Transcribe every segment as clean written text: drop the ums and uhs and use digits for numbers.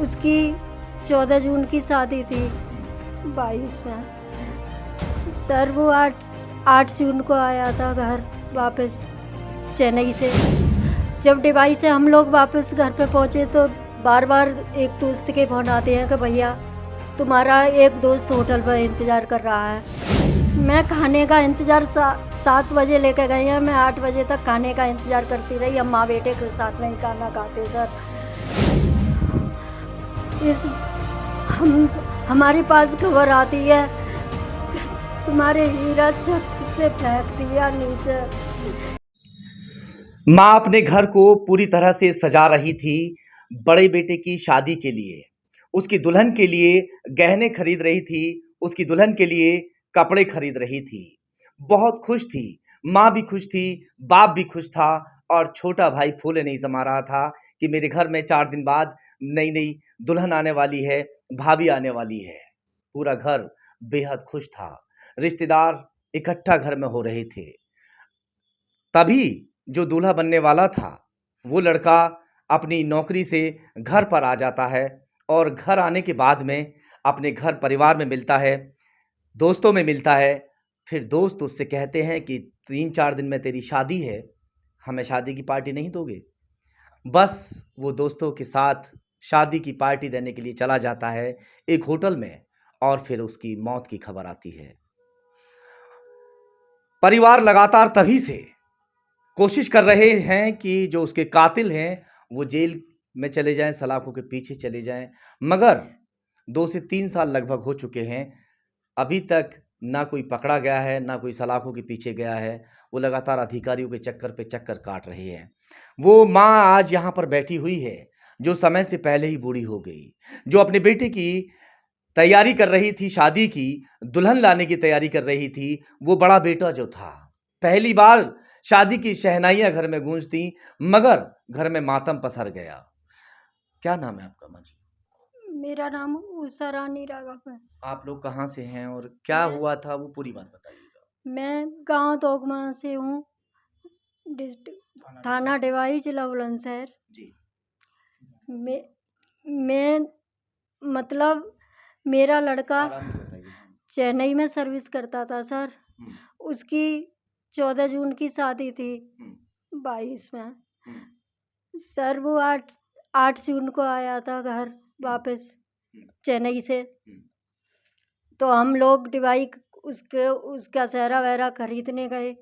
उसकी 14 जून की शादी थी 22 में। सर वो 8 जून को आया था घर वापस चेन्नई से। जब दुबई से हम लोग वापस घर पे पहुंचे तो बार बार एक दोस्त के फ़ोन आते हैं कि भैया तुम्हारा एक दोस्त होटल पर इंतज़ार कर रहा है। मैं खाने का इंतज़ार 7 बजे लेकर गए हैं, मैं 8 बजे तक खाने का इंतज़ार करती रही। हम माँ बेटे के साथ में ही खाना खाते सर। हमारे पास खबर आती है तुम्हारे हीरा छत से फेंक दिया नीचे। माँ अपने घर को पूरी तरह से सजा रही थी बड़े बेटे की शादी के लिए। उसकी दुल्हन के लिए गहने खरीद रही थी, उसकी दुल्हन के लिए कपड़े खरीद रही थी। बहुत खुश थी, माँ भी खुश थी, बाप भी खुश था और छोटा भाई फूले नहीं समा रहा था कि मेरे घर में 4 दिन बाद नई नई दुल्हन आने वाली है, भाभी आने वाली है। पूरा घर बेहद खुश था, रिश्तेदार इकट्ठा घर में हो रहे थे। तभी जो दूल्हा बनने वाला था वो लड़का अपनी नौकरी से घर पर आ जाता है और घर आने के बाद में अपने घर परिवार में मिलता है, दोस्तों में मिलता है। फिर दोस्त उससे कहते हैं कि 3-4 दिन में तेरी शादी है, हमें शादी की पार्टी नहीं दोगे? बस वो दोस्तों के साथ शादी की पार्टी देने के लिए चला जाता है एक होटल में और फिर उसकी मौत की खबर आती है। परिवार लगातार तभी से कोशिश कर रहे हैं कि जो उसके कातिल हैं वो जेल में चले जाएं, सलाखों के पीछे चले जाएं, मगर 2 से 3 साल लगभग हो चुके हैं, अभी तक ना कोई पकड़ा गया है, ना कोई सलाखों के पीछे गया है। वो लगातार अधिकारियों के चक्कर पे चक्कर काट रहे हैं। वो माँ आज यहाँ पर बैठी हुई है जो समय से पहले ही बूढ़ी हो गई, जो अपने बेटे की तैयारी कर रही थी, शादी की दुल्हन लाने की तैयारी कर रही थी। वो बड़ा बेटा जो था, पहली बार शादी की शहनाइयां घर में गूंजती, मगर घर में मातम पसर गया। क्या नाम है आपका माँ जी? मेरा नाम उषा रानी राघव है। आप लोग कहाँ से हैं और क्या हुआ था वो पूरी बात बताइएगा। मैं गांव तोगमा से हूँ, थाना डिवाई, जिला बुलंदशहर। जी। मैं मतलब मेरा लड़का आराम से बताइए। चेन्नई में सर्विस करता था सर। उसकी 14 जून की शादी थी 22 में। सर वो 8 जून को आया था घर वापस चेन्नई से। तो हम लोग दुबई उसका सहरा वहरा खरीदने गए।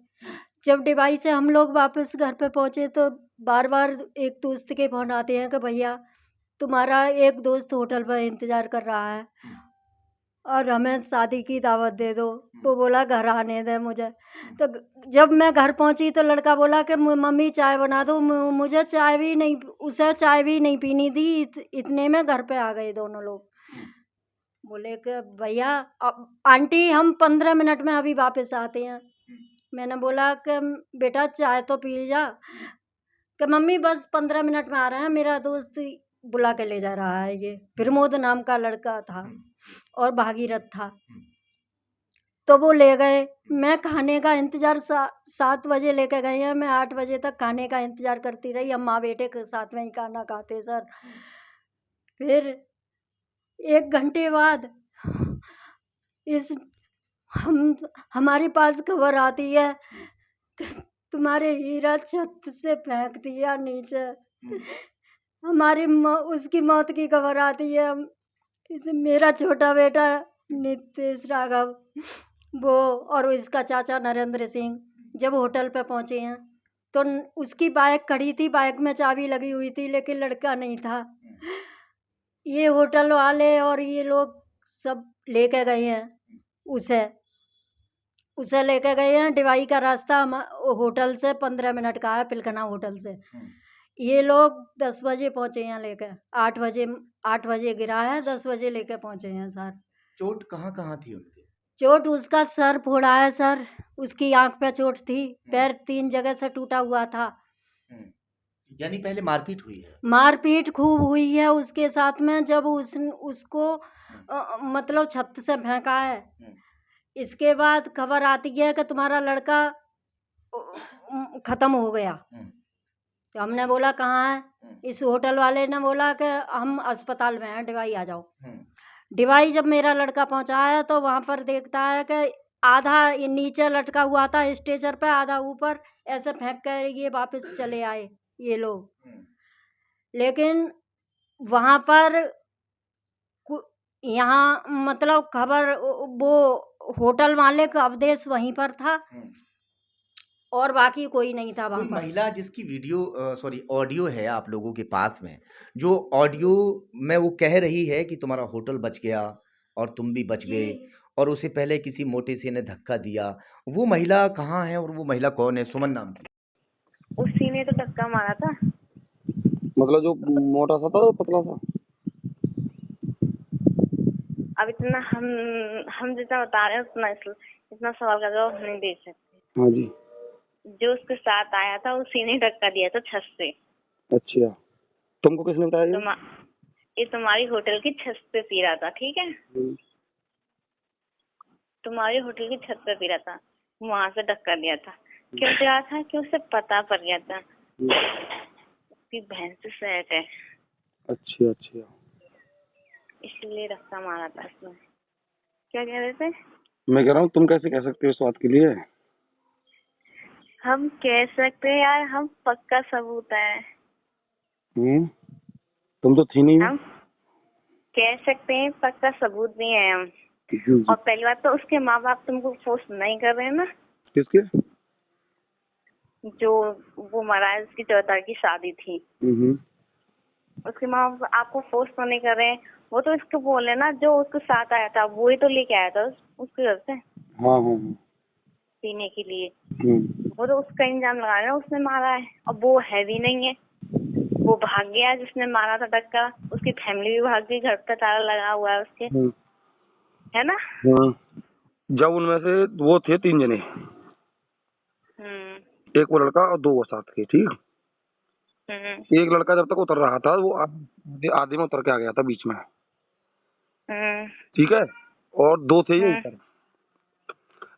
जब दुबई से हम लोग वापस घर पे पहुंचे तो बार बार एक दोस्त के फ़ोन आते हैं कि भैया तुम्हारा एक दोस्त होटल पर इंतज़ार कर रहा है और हमें शादी की दावत दे दो। वो बोला घर आने दे मुझे। तो जब मैं घर पहुंची तो लड़का बोला कि मम्मी चाय बना दो। मुझे चाय भी नहीं, उसे चाय भी नहीं पीनी थी। इतने में घर पे आ गए दोनों लोग। बोले कि भैया आंटी हम 15 मिनट में अभी वापस आते हैं। मैंने बोला कि बेटा चाय तो पी जा। कि मम्मी बस 15 मिनट में आ रहे हैं, मेरा दोस्त बुला के ले जा रहा है। ये प्रमोद नाम का लड़का था और भागीरथ था। तो वो ले गए। मैं खाने का इंतज़ार 7 बजे लेके गए हैं, मैं 8 बजे तक खाने का इंतज़ार करती रही। हम माँ बेटे के साथ में ही खाना खाते सर। फिर 1 घंटे बाद हमारे पास खबर आती है कि तुम्हारे हीरा छत से फेंक दिया नीचे। उसकी मौत की खबर आती है। मेरा छोटा बेटा नितेश राघव वो और इसका चाचा नरेंद्र सिंह जब होटल पे पहुंचे हैं तो उसकी बाइक खड़ी थी, बाइक में चाबी लगी हुई थी, लेकिन लड़का नहीं था। ये होटल वाले और ये लोग सब लेके गए हैं उसे लेके गए हैं। डिवाई का रास्ता होटल से 15 मिनट का है, पिलखना होटल से। ये लोग 10 बजे पहुंचे हैं लेके। 8 बजे गिरा है, 10 बजे लेके पहुंचे हैं सर। चोट कहाँ कहाँ थी उनके? चोट उसका सर फोड़ा है सर, उसकी आंख पे चोट थी, पैर 3 जगह से टूटा हुआ था। यानी पहले मारपीट हुई है? मारपीट खूब हुई है उसके साथ में। जब उसको मतलब छत से फेंका है, इसके बाद खबर आती है कि तुम्हारा लड़का ख़त्म हो गया। तो हमने बोला कहाँ है? इस होटल वाले ने बोला कि हम अस्पताल में हैं, डिवाई आ जाओ। डिवाई जब मेरा लड़का पहुंचा है तो वहाँ पर देखता है कि आधा ये नीचे लटका हुआ था स्टेचर पे, आधा ऊपर, ऐसे फेंक कर ये वापस चले आए ये लोग। लेकिन वहाँ पर यहाँ मतलब खबर वो होटल मालिक अवधेश वहीं पर था और बाकी कोई नहीं था वहाँ कोई पर। महिला जिसकी ऑडियो है आप लोगों के पास में, जो ऑडियो में वो कह रही है कि तुम्हारा होटल बच गया और तुम भी बच गए, और उसे पहले किसी मोटे से ने धक्का दिया, वो महिला कहाँ है और वो महिला कौन है? सुमन नाम की। उसी ने तो धक्का मारा था। मतलब जो मोटा सा था पतला सा? अब इतना हम जितना बता रहे हैं उतना इतना सवाल का जवाब नहीं दे सकते। हाँ जी। जो उसके साथ आया था उसी ने धक्का दिया था छत से। अच्छा, तुमको किसने बताया? ये तुम्हारी होटल की छत पे पी रहा था, ठीक है? तुम्हारी होटल की छत पे पी रहा था, वहां से धक्का दिया था। क्यों दिया था? कि उसे पता पड़ गया था उसकी बहन से सेट है। अच्छा अच्छा, इसलिए धक्का मारा था इसने। क्या कह रहे थे? मैं कह रहा हूँ तुम कैसे कह सकते हो इस बात के लिए? हम कह सकते हैं यार, हम पक्का सबूत है। तुम तो थी नहीं। हम कह सकते हैं, पक्का सबूत भी है हम। और पहली बात तो उसके माँ बाप तुमको फोर्स नहीं कर रहे हैं ना। किसके? जो वो मरा है, उसकी 14 तारीख की शादी थी। उसके माँ बाप आपको फोर्स तो नहीं कर रहे हैं। वो तो इसको बोले ना, जो उसके साथ आया था वो ही तो लेके आया था उसके घर से। हाँ हाँ पीने के लिए। वो तो उसका इंजाम लगा रहे हैं, उसने मारा है। अब वो है भी नहीं है, वो भाग गया जिसने मारा था धक्का। उसकी फैमिली भी भाग गई, घर पे ताला लगा हुआ है उसके, है ना? जब उनमें से वो थे 3 जने, एक वो लड़का और 2 वो साथ के, ठीक। एक लड़का जब तक उतर रहा था वो आधे में उतर के आ गया था बीच में, ठीक है, और 2 थे ये ऊपर।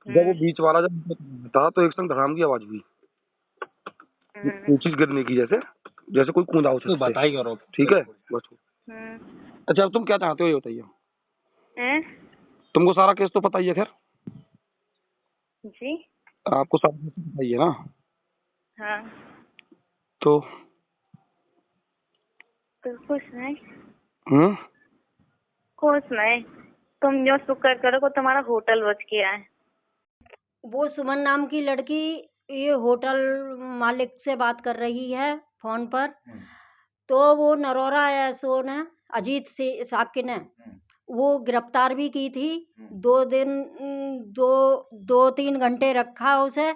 जब वो बीच वाला जब था तो एक संग धड़ाम की आवाज हुई, चीज गिरने की, जैसे कोई कूदा हो। तो बताई करो, ठीक है बस। अच्छा, अब तुम क्या चाहते हो ये बताइए। तुमको सारा केस तो पता ही है खैर जी। आपको सारा केस पता ही है ना? हाँ। तो कुछ नहीं। कुछ नहीं, तुम जो शुक्र करो को तुम्हारा होटल बच गया है। वो सुमन नाम की लड़की ये होटल मालिक से बात कर रही है फोन पर। तो वो नरोरा एसओ ने, अजीत से साकिन ने, वो गिरफ्तार भी की थी। 2-3 घंटे रखा उसे,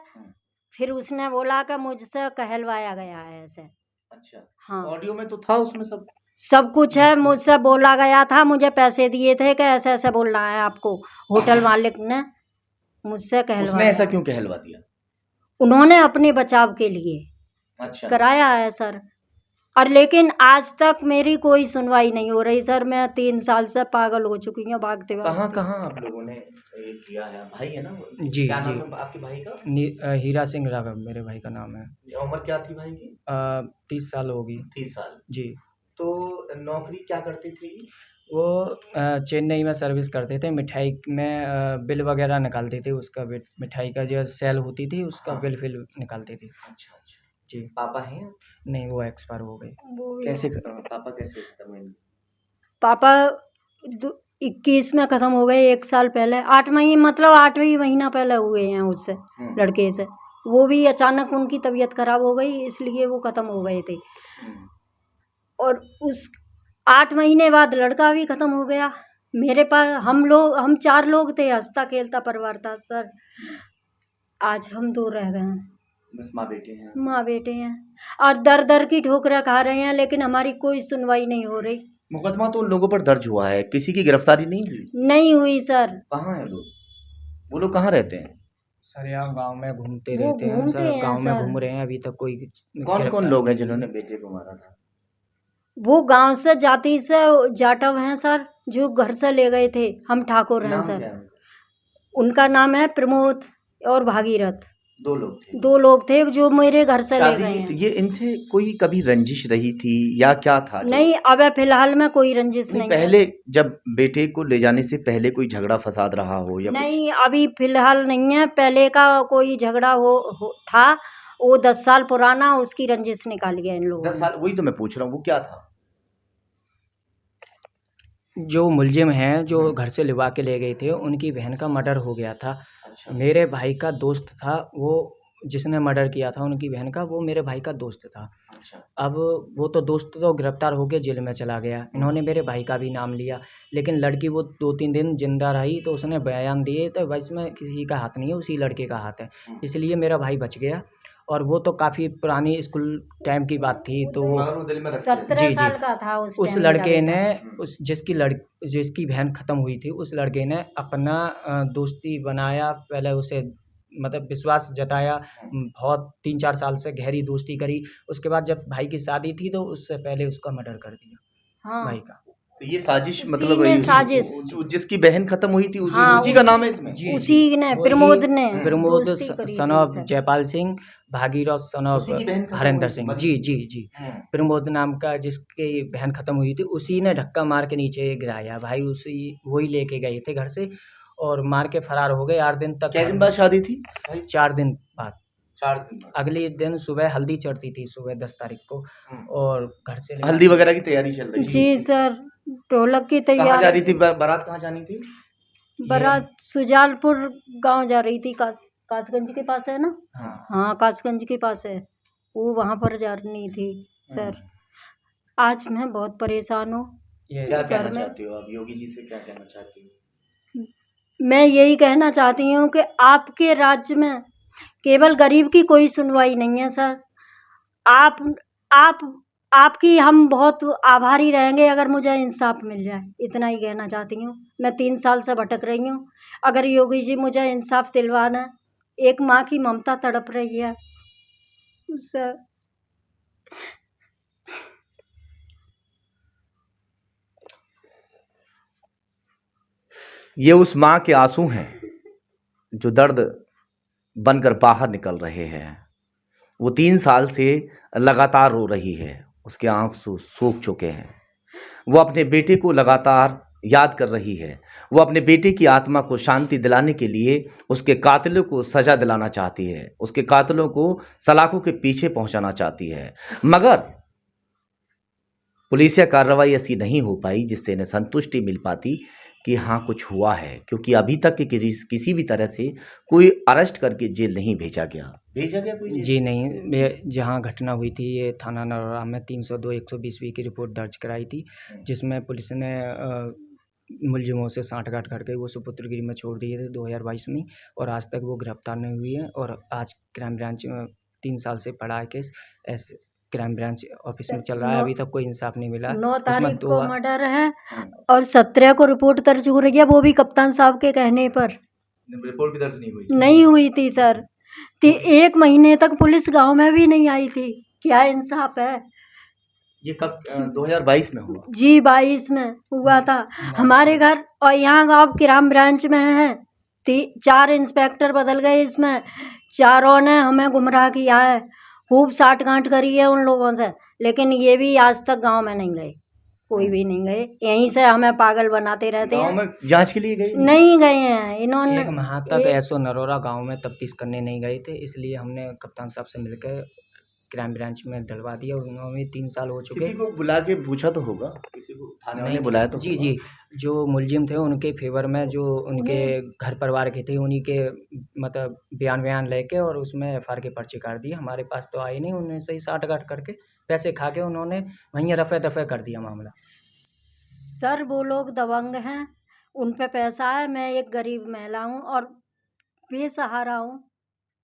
फिर उसने बोला कि मुझसे कहलवाया गया है ऐसे। अच्छा, हाँ, ऑडियो में तो था उसमें सब कुछ है। मुझसे बोला गया था, मुझे पैसे दिए थे कि ऐसे ऐसे बोलना है आपको। होटल मालिक ने मुझसे उसने कहलवाया। ऐसा क्यों कहलवा दिया? उन्होंने अपने बचाव के लिए अच्छा, कराया है सर। और लेकिन आज तक मेरी कोई सुनवाई नहीं हो रही सर। मैं 3 साल से पागल हो चुकी हूँ भागते कहाँ भागते। कहाँ आप लोगों ने ये किया है? भाई है ना वो? जी क्या नाम जी, है आपके भाई का? हीरा सिंह राघव मेरे भाई का नाम है। उम्र क्या थी भाई की? 30 साल होगी। 30 साल। जी। तो नौकरी क्या करती थी? वो चेन्नई में सर्विस करते थे, मिठाई में बिल वगैरह निकालते थे। उसका मिठाई का जो सेल होती थी उसका हाँ। बिल फिल निकालते थे। अच्छा अच्छा। जी। पापा हैं? नहीं, वो एक्सपायर हो गए। कैसे पापा कैसे खत्म हुए? पापा 21 में ख़त्म हो गए, 1 साल पहले। 8 महीने, मतलब 8वां महीना पहले हुए हैं उससे, लड़के से। वो भी अचानक उनकी तबीयत खराब हो गई, इसलिए वो ख़त्म हो गए थे। और उस 8 महीने बाद लड़का भी ख़त्म हो गया। मेरे पास हम 4 लोग थे, हंसता खेलता परिवार था सर। आज हम 2 रह गए हैं। बस माँ बेटे हैं? माँ बेटे हैं, और दर दर की ठोकरें खा रहे हैं, लेकिन हमारी कोई सुनवाई नहीं हो रही। मुकदमा तो उन लोगों पर दर्ज हुआ है, किसी की गिरफ्तारी नहीं हुई? नहीं हुई सर। कहाँ है लोग? वो लोग कहाँ रहते हैं? सर यहाँ गांव में घूमते वो रहते हैं घूमते सर, हैं गांव में सर। घूम रहे हैं। अभी तक कोई कौन कौन गिरफ्तारी लोग हैं नहीं जिन्होंने हुई। बेटे को मारा था? वो गांव से जाति से जाटव हैं सर, जो घर से ले गए थे। हम ठाकुर हैं नाम सर। क्या है उनका? उनका नाम है प्रमोद और भागीरथ। 2 लोग थे जो मेरे घर से ले शादी गए की हैं। ये इनसे कोई कभी रंजिश रही थी या क्या था जो नहीं, अब फिलहाल में कोई रंजिश नहीं नहीं है। पहले जब बेटे को ले जाने से पहले कोई झगड़ा फसाद रहा हो या कुछ नहीं, अभी फिलहाल नहीं है, पहले का कोई झगड़ा था, वो 10 साल पुराना, उसकी रंजिश निकाली है इन लोगों 10 ने। साल वही तो मैं पूछ रहा हूँ वो क्या था जो मुलजिम हैं जो घर से लिवा के ले गए थे, उनकी बहन का मर्डर हो गया था। अच्छा मेरे भाई का दोस्त था वो, जिसने मर्डर किया था उनकी बहन का, वो मेरे भाई का दोस्त था। अच्छा अब वो तो दोस्त तो गिरफ्तार होके जेल में चला गया। इन्होंने मेरे भाई का भी नाम लिया, लेकिन लड़की वो 2-3 दिन जिंदा रही तो उसने बयान दिए तो भाई इसमें किसी का हाथ नहीं है, उसी लड़के का हाथ है, इसलिए मेरा भाई बच गया। और वो तो काफ़ी पुरानी स्कूल टाइम की बात थी, तो मगर वो दिल में रखते 17 जी, जी। साल का था उस उस टाइम मेरा लड़के ने बेटा। उस जिसकी बहन ख़त्म हुई थी, उस लड़के ने अपना दोस्ती बनाया, पहले उसे मतलब विश्वास जताया, बहुत 3-4 साल से गहरी दोस्ती करी। उसके बाद जब भाई की शादी थी तो उससे पहले उसका मर्डर कर दिया हाँ, भाई का। तो ये साजिश उसी मतलब ने ये- साजिश। जिसकी बहन खत्म हुई थी उसी हाँ, उसी का नाम है इसमें जी, उसी जी। ने, वही प्रमोद ने प्रमोद दोस्ती करी सन थी of sir. Jaipal Singh, Bhagirath son of उसी की बहन खत्म हरेंद्र हुई थी, सिंह। मरी जी, थी। जी, जी। प्रमोद नाम का जिसकी बहन खत्म हुई थी, उसी ने धक्का मार के नीचे गिराया। भाई उसी वही लेके गए थे घर से और मार के फरार हो गए। 8 दिन तक क्या घर दिन में, बाद शादी थी भाई 4 दिन बाद। 4 दिन बाद अगले दिन सुबह हल्दी चढ़ती थी, सुबह 10 तारीख को, और घर से हल्दी वगैरह की तैयारी चल रही थी जी सर, ढोलक की कहाँ जा तैयारी रही थी बारात कहाँ जानी थी बारात सुजालपुर गांव जा रही थी, कासगंज के पास है ना। हाँ। हाँ, कासगंज के पास है, वो वहाँ पर जानी थी सर। आज मैं बहुत परेशान हूँ ये क्या घर कहना में। चाहती हो आप योगी जी से क्या कहना चाहती हो मैं यही कहना चाहती हूँ कि आपके राज्य में केवल गरीब की कोई सुनवाई नहीं है सर। आप आप आपकी हम बहुत आभारी रहेंगे अगर मुझे इंसाफ मिल जाए, इतना ही कहना चाहती हूँ। मैं 3 साल से भटक रही हूँ, अगर योगी जी मुझे इंसाफ दिलवा दें। एक माँ की ममता तड़प रही है सर। ये उस माँ के आंसू हैं जो दर्द बनकर बाहर निकल रहे हैं। वो 3 साल से लगातार रो रही है, उसके आंसू सूख चुके हैं। वो अपने बेटे को लगातार याद कर रही है। वो अपने बेटे की आत्मा को शांति दिलाने के लिए उसके कातिलों को सजा दिलाना चाहती है, उसके कातिलों को सलाखों के पीछे पहुंचाना चाहती है, मगर पुलिसिया कार्रवाई ऐसी नहीं हो पाई जिससे इन्हें संतुष्टि मिल पाती कि हाँ कुछ हुआ है, क्योंकि अभी तक के किसी भी तरह से कोई अरेस्ट करके जेल नहीं भेजा गया कोई जेल? जी नहीं, ये जहाँ घटना हुई थी ये थाना नरोरा में 302-120 की रिपोर्ट दर्ज कराई थी, जिसमें पुलिस ने मुलजिमों से साँठ-गाँठ करके वो सुपुत्रगिरी में छोड़ दिए थे 2022 में, और आज तक वो गिरफ्तार नहीं हुई हैं। और आज क्राइम ब्रांच 3 साल से पड़ा है केस, ऐसे क्राइम ब्रांच ऑफिस में चल रहा है, अभी तक कोई इंसाफ नहीं मिला। 9 उसमें तारीख 2 को मर्डर है और 17 को रिपोर्ट दर्ज हो रही है, वो भी कप्तान साहब के कहने पर। रिपोर्ट भी दर्ज नहीं हुई नहीं हुई थी सर। 1 महीने तक पुलिस गांव में भी नहीं आई थी। क्या इंसाफ है? ये कब 2022 में हुआ? जी 22 में हुआ था हमारे घर। और यहाँ गाँव क्राइम ब्रांच में है 4 इंस्पेक्टर बदल गए, इसमें चारों ने हमें गुमराह किया है, खूब साठ-गांठ करी है उन लोगों से, लेकिन ये भी आज तक गांव में नहीं गए, कोई भी नहीं गए। यहीं से हमें पागल बनाते रहते गांव हैं। में जांच के लिए गए नहीं गए हैं इन्होंने। 1 माह तक एसओ नरोरा गाँव में तफ्तीश करने नहीं गए थे, इसलिए हमने कप्तान साहब से मिलकर क्राइम ब्रांच में डलवा दिया। उन्होंने 3 साल हो चुके। किसी को बुला के पूछा तो होगा, किसी को थाने वाले नहीं, बुलाया तो जी, होगा? जी। जो मुलजिम थे उनके फेवर में, जो उनके घर परिवार के थे, उन्हीं के मतलब बयान लेके और उसमें एफआईआर के पर्चे काट दिए। हमारे पास तो आए नहीं, उन्होंने सही साठ-गाँठ करके पैसे खा के उन्होंने वहीं रफ़े-दफ़े कर दिया मामला। सर वो लोग दबंग हैं, उन पे पैसा है। मैं एक गरीब महिला हूँ और बेसहारा हूँ।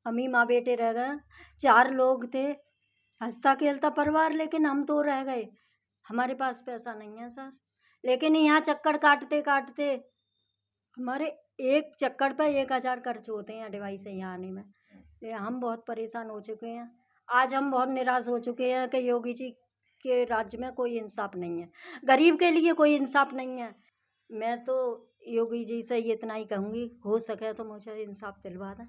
हम ही माँ बेटे रह गए, 4 लोग थे, हंसता खेलता परिवार, लेकिन हम तो रह गए। हमारे पास पैसा नहीं है सर, लेकिन यहाँ चक्कर काटते काटते हमारे एक चक्कर पे 1000 खर्च होते हैं डिवाइस से यहाँ आने में। ये हम बहुत परेशान हो चुके हैं। आज हम बहुत निराश हो चुके हैं कि योगी जी के राज्य में कोई इंसाफ नहीं है, गरीब के लिए कोई इंसाफ नहीं है। मैं तो योगी जी से इतना ही कहूँगी, हो सके तो मुझे इंसाफ दिलवा दें।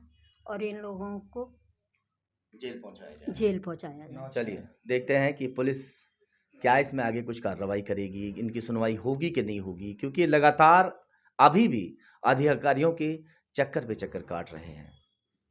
और इन लोगों को जेल पहुंचाया जाए। चलिए देखते हैं कि पुलिस क्या इसमें आगे कुछ कार्रवाई करेगी, इनकी सुनवाई होगी कि नहीं होगी, क्योंकि लगातार अभी भी अधिकारियों के चक्कर पे चक्कर काट रहे हैं।